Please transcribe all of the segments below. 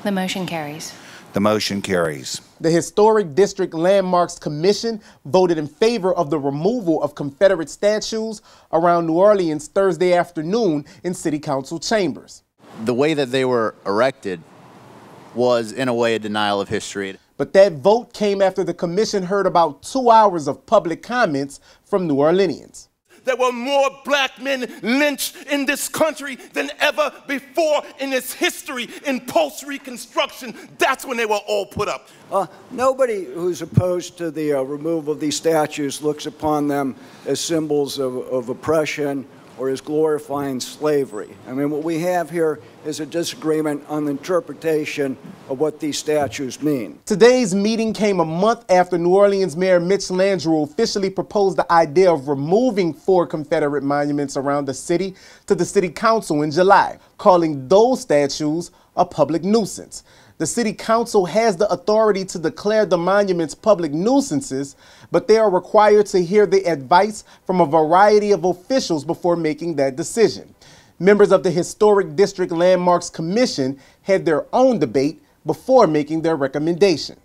The motion carries. The motion carries. The Historic District Landmarks Commission voted in favor of the removal of Confederate statues around New Orleans Thursday afternoon in City Council chambers. The way that they were erected was, in a way, a denial of history. But that vote came after the commission heard about 2 hours of public comments from New Orleanians. There were more black men lynched in this country than ever before in its history in post-Reconstruction. That's when they were all put up. Nobody who's opposed to the removal of these statues looks upon them as symbols of oppression or as glorifying slavery. I mean, what we have here is a disagreement on the interpretation of what these statues mean. Today's meeting came a month after New Orleans Mayor Mitch Landrieu officially proposed the idea of removing 4 Confederate monuments around the city to the City Council in July, calling those statues a public nuisance. The City Council has the authority to declare the monuments public nuisances, but they are required to hear the advice from a variety of officials before making that decision. Members of the Historic District Landmarks Commission had their own debate before making their recommendation.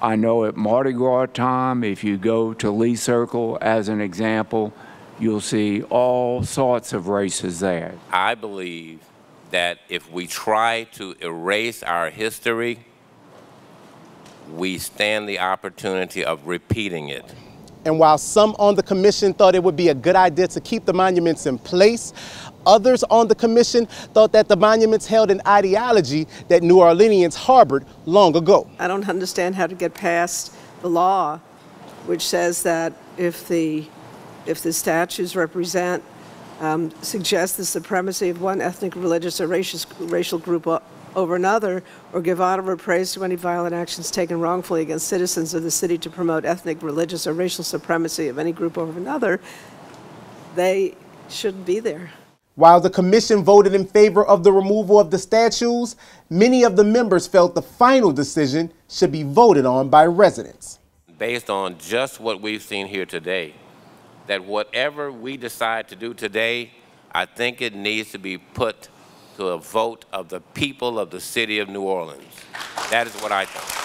I know at Mardi Gras time, if you go to Lee Circle as an example, you'll see all sorts of races there. I believe that if we try to erase our history, we stand the opportunity of repeating it. And while some on the commission thought it would be a good idea to keep the monuments in place, others on the commission thought that the monuments held an ideology that New Orleanians harbored long ago. I don't understand how to get past the law, which says that if the statues represent suggest the supremacy of one ethnic, religious, or racial group over another, or give honor or praise to any violent actions taken wrongfully against citizens of the city to promote ethnic, religious, or racial supremacy of any group over another, they shouldn't be there. While the commission voted in favor of the removal of the statues, many of the members felt the final decision should be voted on by residents. Based on just what we've seen here today, that whatever we decide to do today, I think it needs to be put to a vote of the people of the city of New Orleans. That is what I think.